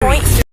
Point.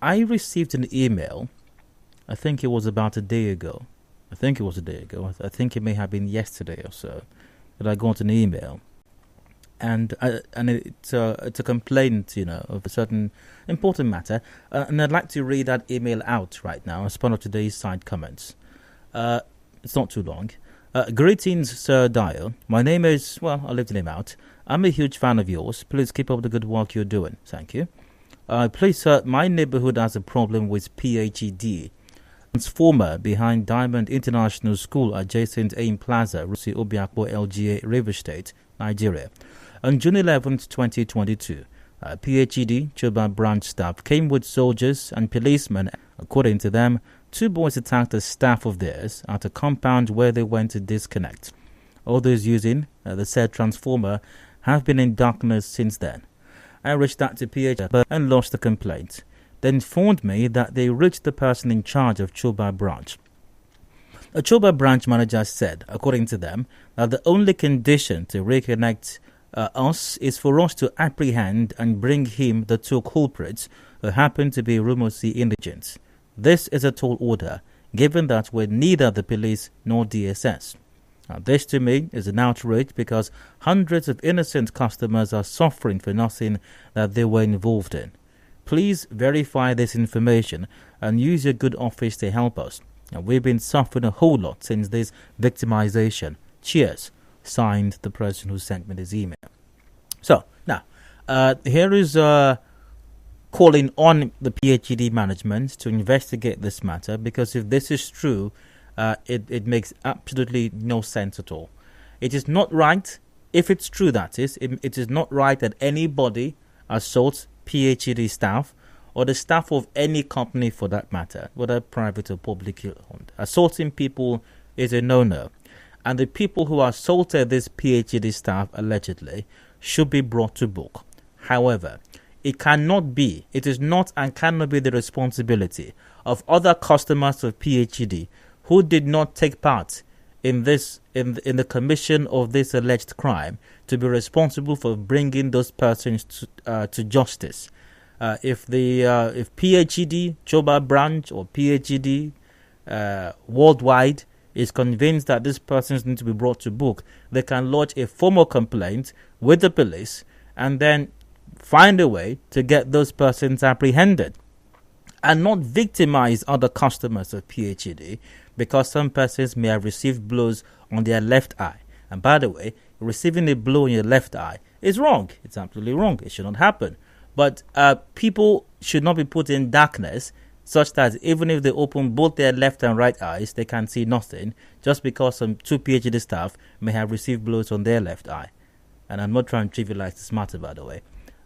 I received an email. I think it was about a day ago. I think it was a day ago. I think it may have been yesterday or so that I got an email, and it's a complaint, of a certain important matter, and I'd like to read that email out right now as part of today's side comments. It's not too long. Greetings, Sir Dial. My name is, well, I'll leave the name out. I'm a huge fan of yours. Please keep up the good work you're doing. Thank you. Please, sir, my neighborhood has a problem with PHED. Transformer behind Diamond International School adjacent AIM Plaza, Rusi Obiakpo LGA, River State, Nigeria. On June 11th, 2022, PHED Choba branch staff came with soldiers and policemen. According to them, two boys attacked a staff of theirs at a compound where they went to disconnect. All those using the said transformer have been in darkness since then. I reached out to PHED and lodged the complaint. They informed me that they reached the person in charge of Choba branch. The Choba branch manager said, according to them, that the only condition to reconnect us is for us to apprehend and bring him the two culprits who happen to be Rumosi indigents. This is a tall order, given that we're neither the police nor DSS. Now, this to me is an outrage because hundreds of innocent customers are suffering for nothing that they were involved in. Please verify this information and use your good office to help us. Now, we've been suffering a whole lot since this victimization. Cheers. Signed, the person who sent me this email. So, now, here is calling on the PHED management to investigate this matter, because if this is true, it makes absolutely no sense at all. It is not right, if it's true that is, it is not right that anybody assaults PHED staff or the staff of any company for that matter, whether private or publicly owned. Assaulting people is a no-no. And the people who assaulted this PHED staff allegedly should be brought to book. However, it is not and cannot be the responsibility of other customers of PHED who did not take part in the commission of this alleged crime to be responsible for bringing those persons to justice. If PHED Choba branch or PHED worldwide is convinced that these persons need to be brought to book, they can lodge a formal complaint with the police and then find a way to get those persons apprehended, and not victimize other customers of PHED because some persons may have received blows on their left eye. And by the way, receiving a blow on your left eye is wrong. It's absolutely wrong. It should not happen. But people should not be put in darkness such that even if they open both their left and right eyes, they can see nothing just because some two PHED staff may have received blows on their left eye. And I'm not trying to trivialize this matter, by the way.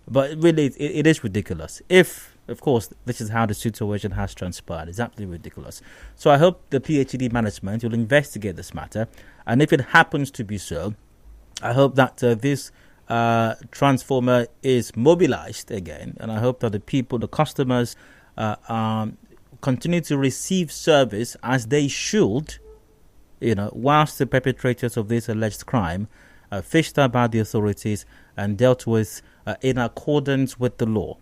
But really, it is ridiculous. If, of course, this is how the situation has transpired. It's absolutely ridiculous. So I hope the PHED management will investigate this matter. And if it happens to be so, I hope that this transformer is mobilized again. And I hope that the customers, continue to receive service as they should, whilst the perpetrators of this alleged crime fished out by the authorities and dealt with in accordance with the law.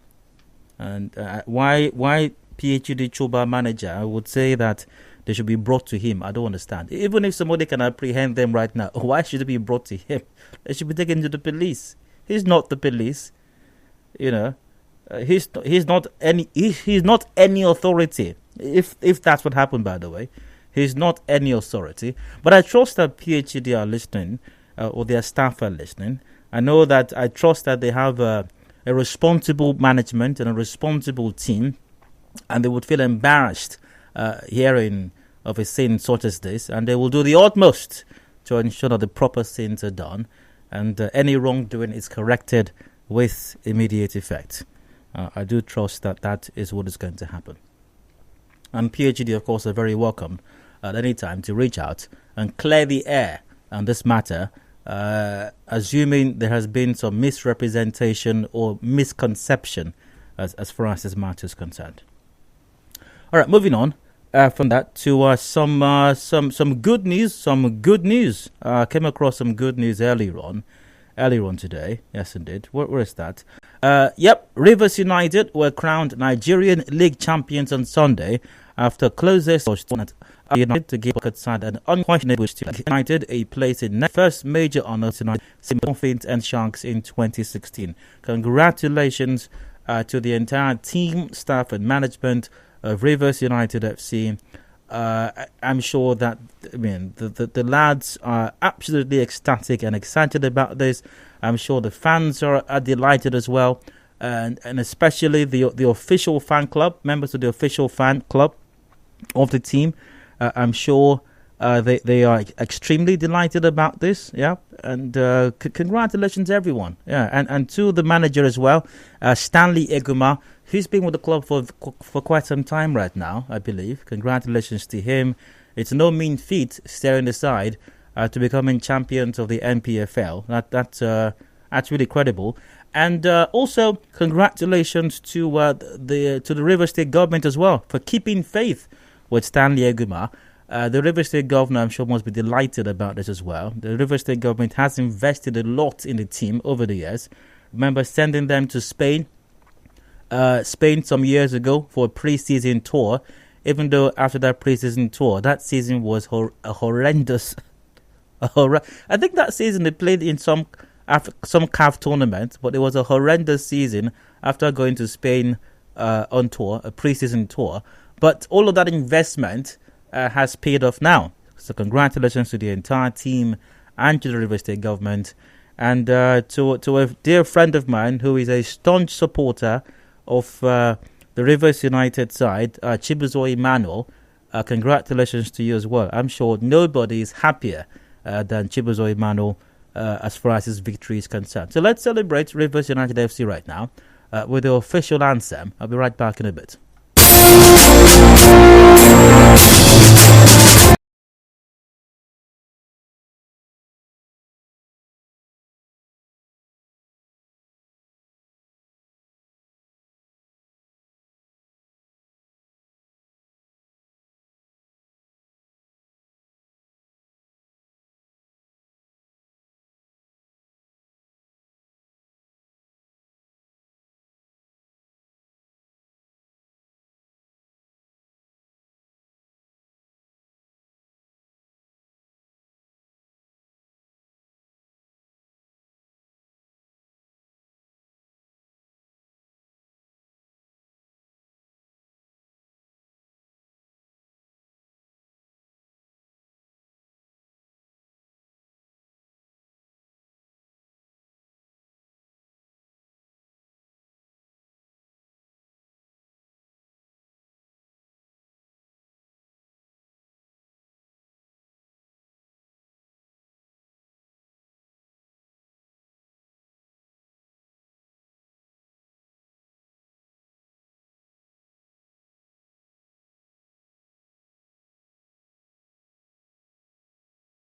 And why PhD Chuba manager, I would say that they should be brought to him. I don't understand. Even if somebody can apprehend them right now, why should they be brought to him? They should be taken to the police. He's not the police, you know. He's not any authority. If that's what happened, by the way, he's not any authority. But I trust that PhD are listening, or their staff are listening. I trust that they have a responsible management and a responsible team, and they would feel embarrassed hearing of a sin such as this, and they will do the utmost to ensure that the proper sins are done and any wrongdoing is corrected with immediate effect. I do trust that is what is going to happen. And PhD, of course, are very welcome at any time to reach out and clear the air on this matter, assuming there has been some misrepresentation or misconception as far as this matter is concerned. All right, moving on from that to some good news. Some good news. Came across some good news earlier on today. Yes, indeed. Where is that? Rivers United were crowned Nigerian League champions on Sunday after closest at United to give side an unquestionable United a place in the first major honour tonight, Dolphins and Sharks in 2016. Congratulations to the entire team, staff, and management of Rivers United FC. I'm sure that the lads are absolutely ecstatic and excited about this. I'm sure the fans are delighted as well, and especially the official fan club, members of the official fan club of the team. I'm sure they are extremely delighted about this. Yeah, and congratulations everyone. Yeah, and to the manager as well, Stanley Eguma. He's been with the club for quite some time right now, I believe. Congratulations to him. It's no mean feat, staring aside, to becoming champions of the NPFL. That's really credible. And also, congratulations to the River State government as well for keeping faith with Stanley Eguma. The River State governor, I'm sure, must be delighted about this as well. The River State government has invested a lot in the team over the years. Remember sending them to Spain some years ago for a pre-season tour, even though after that pre-season tour, that season was a horrendous. I think that season they played in some CAF tournament, but it was a horrendous season after going to Spain on tour, a pre-season tour. But all of that investment has paid off now. So congratulations to the entire team and to the River State government, and to a dear friend of mine who is a staunch supporter of the Rivers United side, Chibuzo Emmanuel. Congratulations to you as well. I'm sure nobody is happier than Chibuzo Emmanuel as far as his victory is concerned. So let's celebrate Rivers United FC right now with the official anthem. I'll be right back in a bit.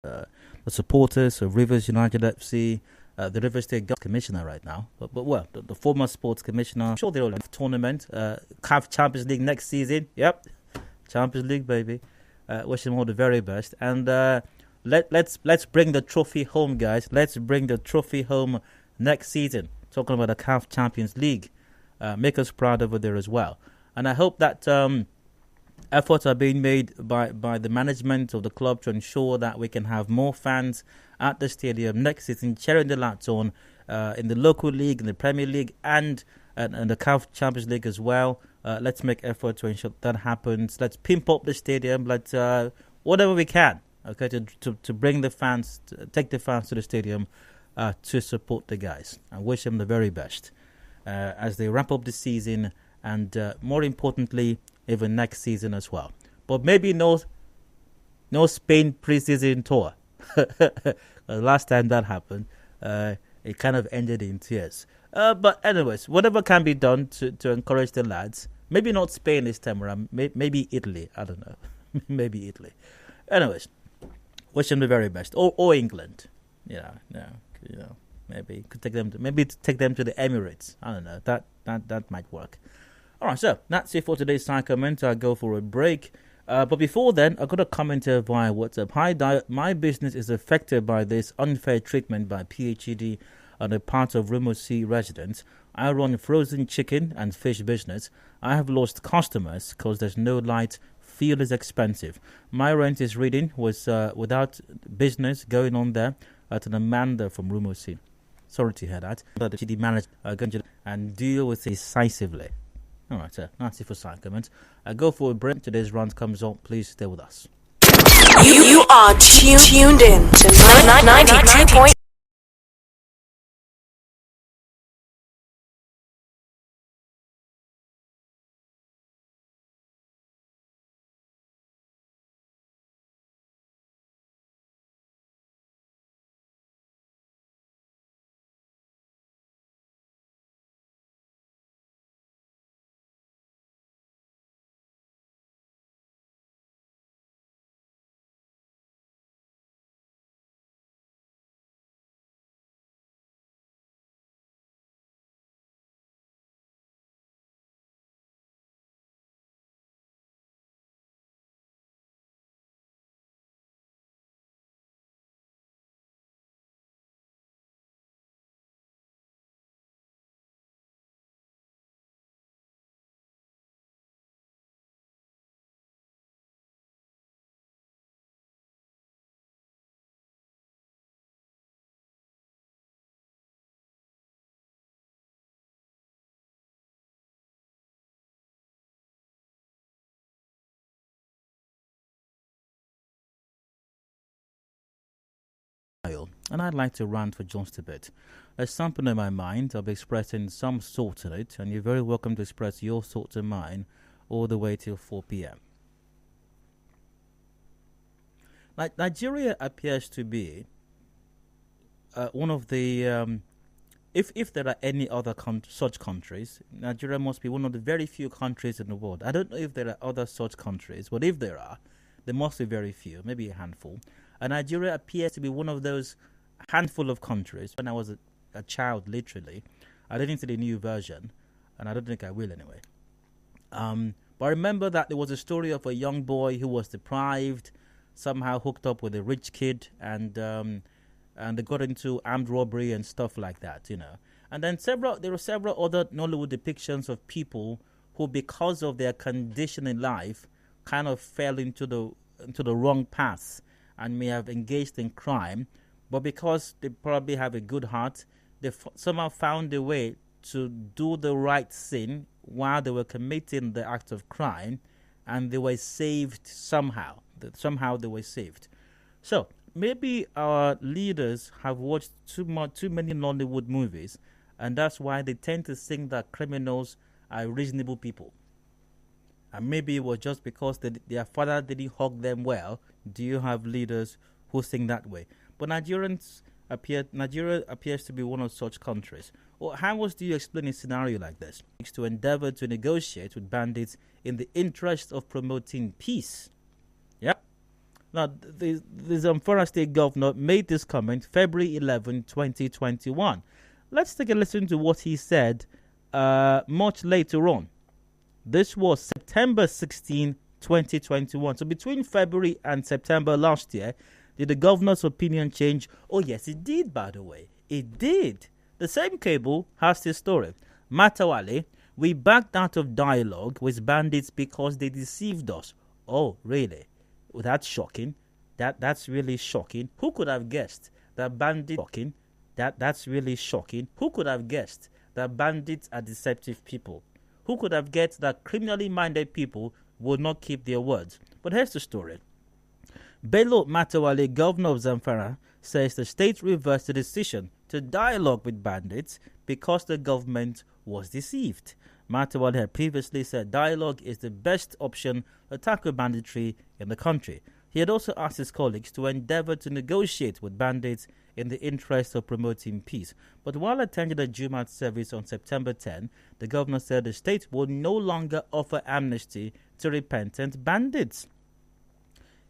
The supporters of Rivers United FC, the River State Commissioner right now, but the former sports commissioner. I'm sure they'll have tournament, CAF Champions League next season. Yep, Champions League, baby. Wish them all the very best, and let's bring the trophy home, guys. Let's bring the trophy home next season. Talking about the CAF Champions League, make us proud over there as well. And I hope that efforts are being made by the management of the club to ensure that we can have more fans at the stadium next season, cheering the lads on in the local league, in the Premier League, and the CAF Champions League as well. Let's make effort to ensure that happens. Let's pimp up the stadium. Let's whatever we can, okay, to bring the fans, take the fans to the stadium to support the guys. I wish them the very best as they wrap up the season, and more importantly, even next season as well. But maybe no Spain pre-season tour. Last time that happened, it kind of ended in tears. But anyways, whatever can be done to encourage the lads. Maybe not Spain this time around. Maybe Italy. I don't know. Maybe Italy. Anyways, wish them the very best. Or England. Maybe could take them. Take them to the Emirates. I don't know. That might work. All right. So that's it for today's side comment. I'll go for a break. But before then, I got a comment here via WhatsApp. Hi, my business is affected by this unfair treatment by PhD on the part of Rimouski residents. I run frozen chicken and fish business. I have lost customers because there's no light. Fuel is expensive. My rent is reading was without business going on there at an Amanda from Rimouski. Sorry to hear that. But the PhD manager and deal with it decisively. All right, sir. That's it for side comments. I go for a break. Today's round comes on. Please stay with us. You are tuned in to 92. And I'd like to rant for just a bit. There's something in my mind. I'll be expressing some thoughts on it, and you're very welcome to express your thoughts and mine all the way till 4 p.m. Like Nigeria appears to be one of the if there are any other such countries, Nigeria must be one of the very few countries in the world. I don't know if there are other such countries, but if there are, there must be very few, maybe a handful. And Nigeria appears to be one of those handful of countries. When I was a child, literally, I didn't see the new version, and I don't think I will anyway. But I remember that there was a story of a young boy who was deprived, somehow hooked up with a rich kid, and they got into armed robbery and stuff like that, you know. And then there were several other Nollywood depictions of people who, because of their condition in life, kind of fell into the wrong path and may have engaged in crime, but because they probably have a good heart, they somehow found a way to do the right thing while they were committing the act of crime, and they were saved somehow. Somehow they were saved. So maybe our leaders have watched too many Nollywood movies, and that's why they tend to think that criminals are reasonable people. And maybe it was just because their father didn't hug them well. Do you have leaders who think that way? But Nigeria appears to be one of such countries. Well, how else do you explain a scenario like this? It's to endeavor to negotiate with bandits in the interest of promoting peace. Yeah. Now, the Zamfara State Governor made this comment February 11, 2021. Let's take a listen to what he said much later on. This was September 16, 2021. So between February and September last year, did the governor's opinion change? Oh, yes, it did, by the way. It did. The same cable has this story. Matawale We backed out of dialogue with bandits because they deceived us. Oh, really? Well, that's shocking. That's really shocking. Who could have guessed that bandits shocking? That's really shocking. Who could have guessed that bandits are deceptive people? Who could have guessed that criminally minded people would not keep their words? But here's the story. Bello Matawale, governor of Zamfara, says the state reversed the decision to dialogue with bandits because the government was deceived. Matawale had previously said dialogue is the best option to tackle banditry in the country. He had also asked his colleagues to endeavor to negotiate with bandits in the interest of promoting peace. But while attending a Jumat service on September 10, the governor said the state would no longer offer amnesty to repentant bandits.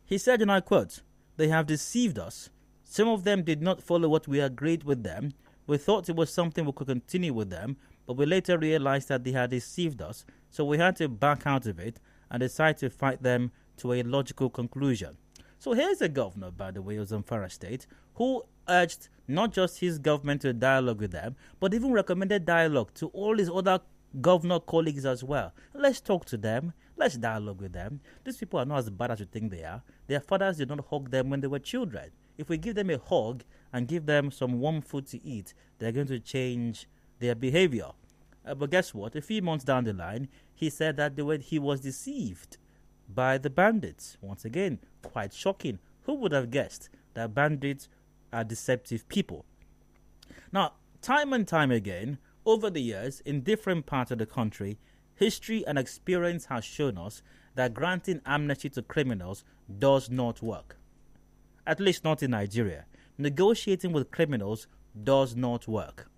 He said, and I quote, "They have deceived us. Some of them did not follow what we agreed with them. We thought it was something we could continue with them, but we later realized that they had deceived us, so we had to back out of it and decide to fight them to a logical conclusion." So here's the governor, by the way, of Zamfara State, who urged not just his government to dialogue with them, but even recommended dialogue to all his other governor colleagues as well. Let's talk to them. Let's dialogue with them. These people are not as bad as you think they are. Their fathers did not hug them when they were children. If we give them a hug and give them some warm food to eat, they're going to change their behavior. But guess what? A few months down the line, he said that he was deceived by the bandits. Once again, quite shocking. Who would have guessed that bandits are deceptive people? Now, time and time again, over the years, in different parts of the country, history and experience has shown us that granting amnesty to criminals does not work. At least not in Nigeria. Negotiating with criminals does not work.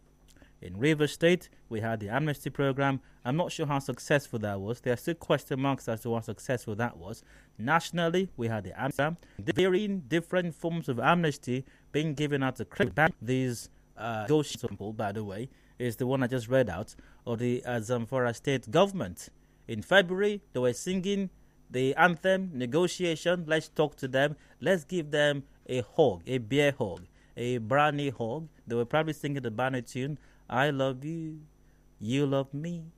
In Rivers State, we had the amnesty program. I'm not sure how successful that was. There are still question marks as to how successful that was. Nationally, we had the amnesty. Varying different forms of amnesty being given out to criminals. These negotiations, by the way, is the one I just read out, of the Zamfara State government. In February, they were singing the anthem, negotiation, let's talk to them, let's give them a hug, a beer hug, a brownie hug. They were probably singing the banner tune, I love you, you love me,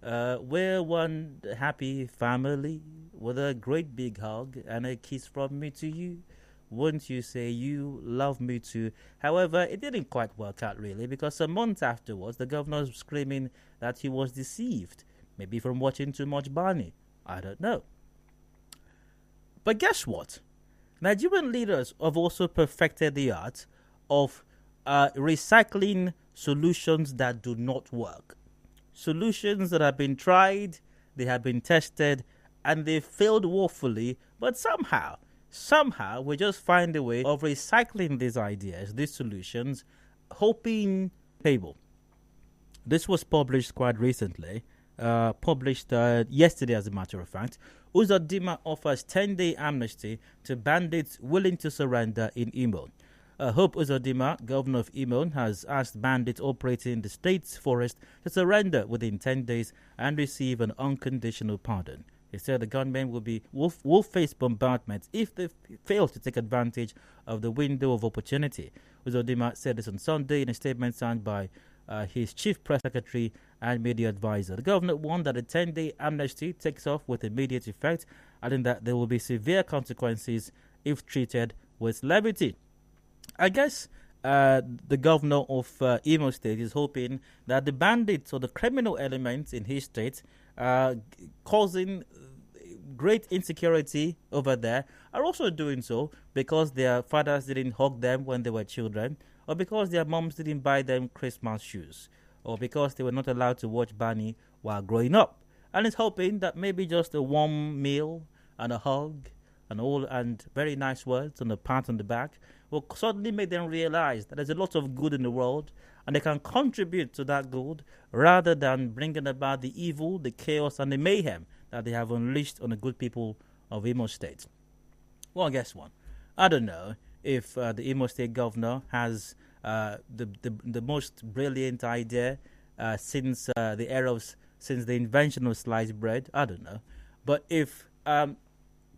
we're one happy family, with a great big hug and a kiss from me to you. Wouldn't you say you love me too? However, it didn't quite work out really, because a month afterwards, the governor was screaming that he was deceived. Maybe from watching too much Barney. I don't know. But guess what? Nigerian leaders have also perfected the art of recycling solutions that do not work. Solutions that have been tried, they have been tested, and they failed woefully, but somehow we just find a way of recycling these ideas, these solutions, hoping table. This was published quite recently, yesterday as a matter of fact. Uzodinma offers 10-day amnesty to bandits willing to surrender in Imo. Hope Uzodinma, governor of Imo, has asked bandits operating in the state's forest to surrender within 10 days and receive an unconditional pardon. He said the gunmen will face bombardment if they fail to take advantage of the window of opportunity. Uzodinma said this on Sunday in a statement signed by his chief press secretary and media advisor. The governor warned that a 10-day amnesty takes off with immediate effect, adding that there will be severe consequences if treated with levity. I guess the governor of Imo State is hoping that the bandits or the criminal elements in his state causing great insecurity over there are also doing so because their fathers didn't hug them when they were children, or because their moms didn't buy them Christmas shoes, or because they were not allowed to watch Barney while growing up. And it's hoping that maybe just a warm meal and a hug and very nice words and a pat on the back will suddenly make them realize that there's a lot of good in the world and they can contribute to that good rather than bringing about the evil, the chaos, and the mayhem that they have unleashed on the good people of Imo State. Well, guess what? I don't know if the Imo State governor has the most brilliant idea since the invention of sliced bread. I don't know. But if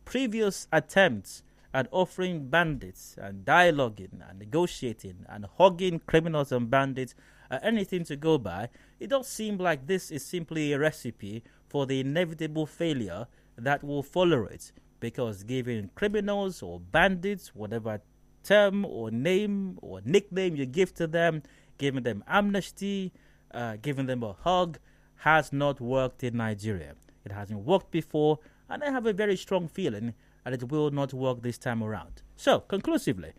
previous attempts at offering bandits and dialoguing and negotiating and hugging criminals and bandits anything to go by, it does seem like this is simply a recipe for the inevitable failure that will follow it. Because giving criminals or bandits, whatever term or name or nickname you give to them, giving them amnesty, giving them a hug, has not worked in Nigeria. It hasn't worked before, and I have a very strong feeling that it will not work this time around. So, conclusively,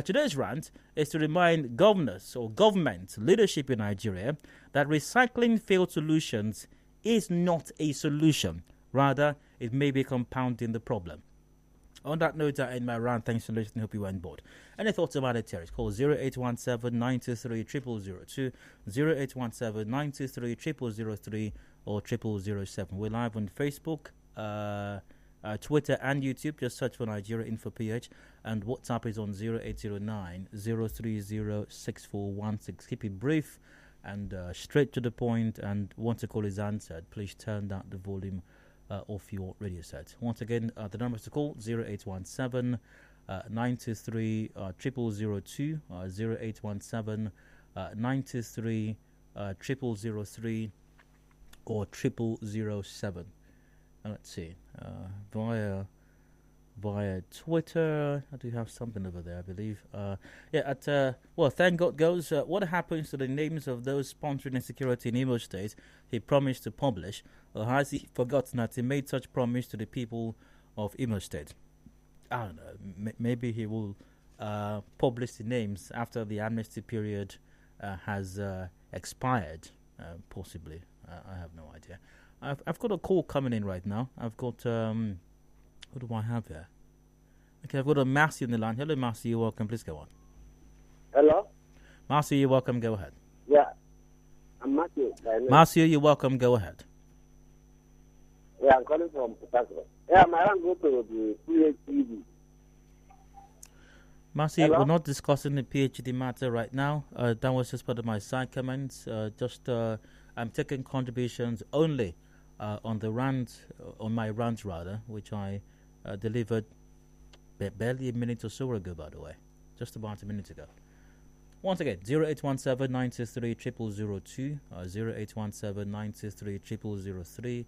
today's rant is to remind governors or government leadership in Nigeria that recycling failed solutions is not a solution. Rather, it may be compounding the problem. On that note, I end my rant. Thanks for listening. Hope you were on board. Any thoughts about it here? Call 0817-923-0002, 0817-923-0003, or 0007. We're live on Facebook, Twitter, and YouTube. Just search for NigeriaInfo PH. And WhatsApp is on 0809-030-6416. Keep it brief and straight to the point. And once a call is answered, please turn down the volume off your radio set. Once again, the numbers to call 0817 923 0002, 0817 923 0003, or 0007. Let's see, via Twitter. I do have something over there, I believe. Thank God goes. What happens to the names of those sponsoring insecurity in Imo State he promised to publish? Or has he forgotten that he made such promise to the people of Imo State? I don't know. Maybe he will publish the names after the amnesty period has expired. Possibly. I have no idea. I've got a call coming in right now. I've got what do I have here? Okay, I've got a Matthew on the line. Hello, Matthew. You're welcome. Please go on. Hello? Matthew, you're welcome. Go ahead. Yeah, I'm Matthew. Matthew, you're welcome. Go ahead. Yeah, I'm calling from Port. Yeah, my aunt go to the PhD. Matthew, Hello? we're not discussing the PhD matter right now. That was just part of my side comments. I'm taking contributions only on the rant, on my rant rather, which I delivered barely a minute or so ago, by the way. Just about a minute ago. Once again, 0817-923-0002, 0817-923-0003,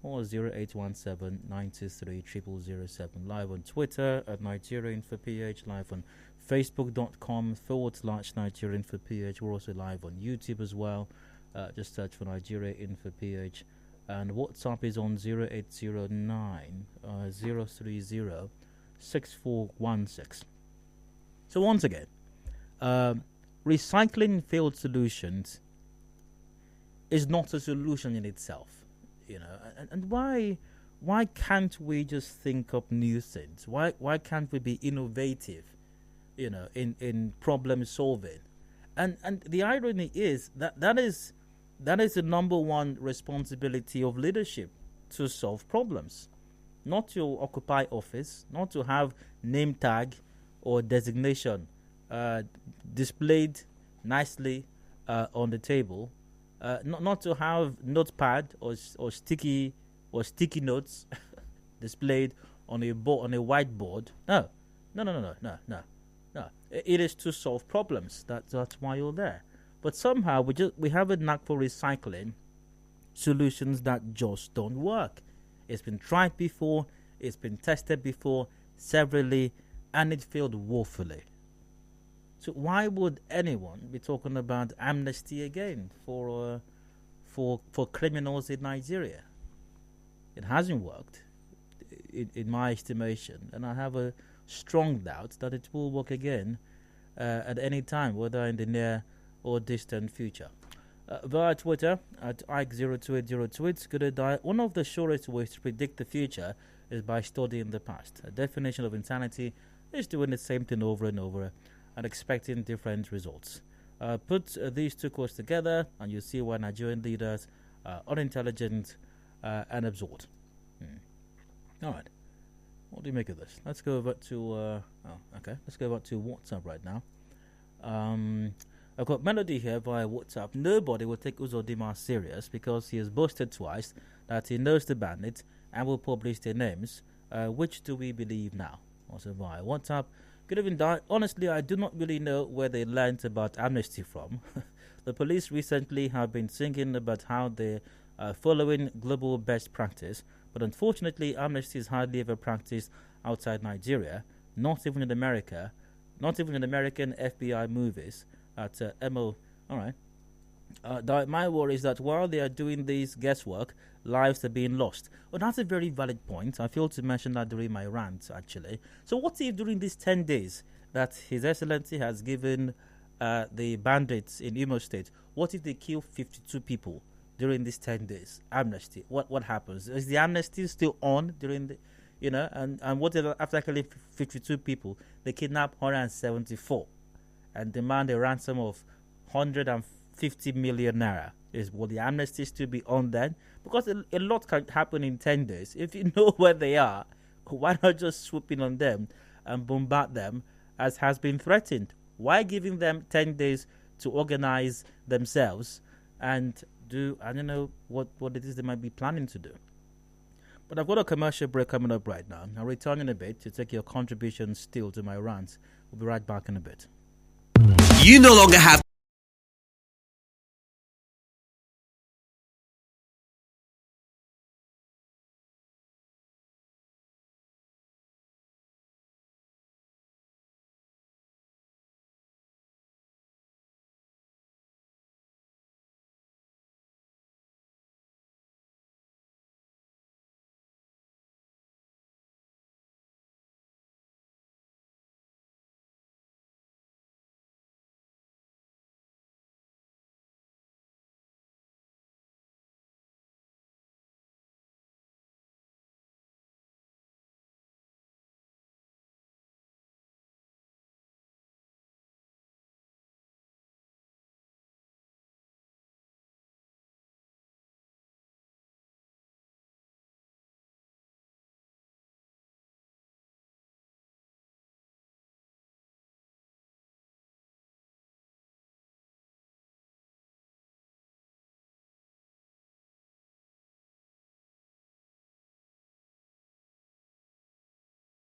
or 0817-923-0007. Live on Twitter at NigeriaInfoPH, live on Facebook.com/NigeriaInfoPH. We're also live on YouTube as well. Just search for NigeriaInfoPH. And WhatsApp is on 0809 030 6416. So once again, recycling failed solutions is not a solution in itself, you know. And why can't we just think up new things? Why can't we be innovative, you know, in problem solving? And the irony is that is the number one responsibility of leadership, to solve problems, not to occupy office, not to have name tag or designation displayed nicely on the table, not to have notepad or sticky notes displayed on a whiteboard. No. It is to solve problems. That's why you're there. But somehow we have a knack for recycling solutions that just don't work. It's been tried before, it's been tested before severally, and it failed woefully. So why would anyone be talking about amnesty again for criminals in Nigeria? It hasn't worked, in my estimation, and I have a strong doubt that it will work again at any time, whether in the near or distant future. Via Twitter at Ike02802, good to die. One of the surest ways to predict the future is by studying the past. A definition of insanity is doing the same thing over and over and expecting different results. Put these two quotes together and you see why Nigerian leaders are unintelligent and absurd. All right. What do you make of this? Let's go over to Let's go over to WhatsApp right now. I've got Melody here via WhatsApp. Nobody will take Uzodimma serious because he has boasted twice that he knows the bandits and will publish their names. Which do we believe now? Also via WhatsApp. Good evening, Di. Honestly, I do not really know where they learned about amnesty from. The police recently have been singing about how they are following global best practice, but unfortunately, amnesty is hardly ever practiced outside Nigeria, not even in America, not even in American FBI movies at MO. All right. My worry is that while they are doing this guesswork, lives are being lost. Well, that's a very valid point. I failed to mention that during my rant, actually. So what if during these 10 days that His Excellency has given the bandits in Imo State, what if they kill 52 people during these 10 days? Amnesty. What happens? Is the amnesty still on during the, and what if after killing 52 people, they kidnap 174 and demand a ransom of 150 million naira? Will the amnesty still be on then? Because a lot can happen in 10 days. If you know where they are, why not just swoop in on them and bombard them as has been threatened? Why giving them 10 days to organize themselves and do, I don't know what it is they might be planning to do. But I've got a commercial break coming up right now. I'll return in a bit to take your contributions still to my rants. We'll be right back in a bit. You no longer have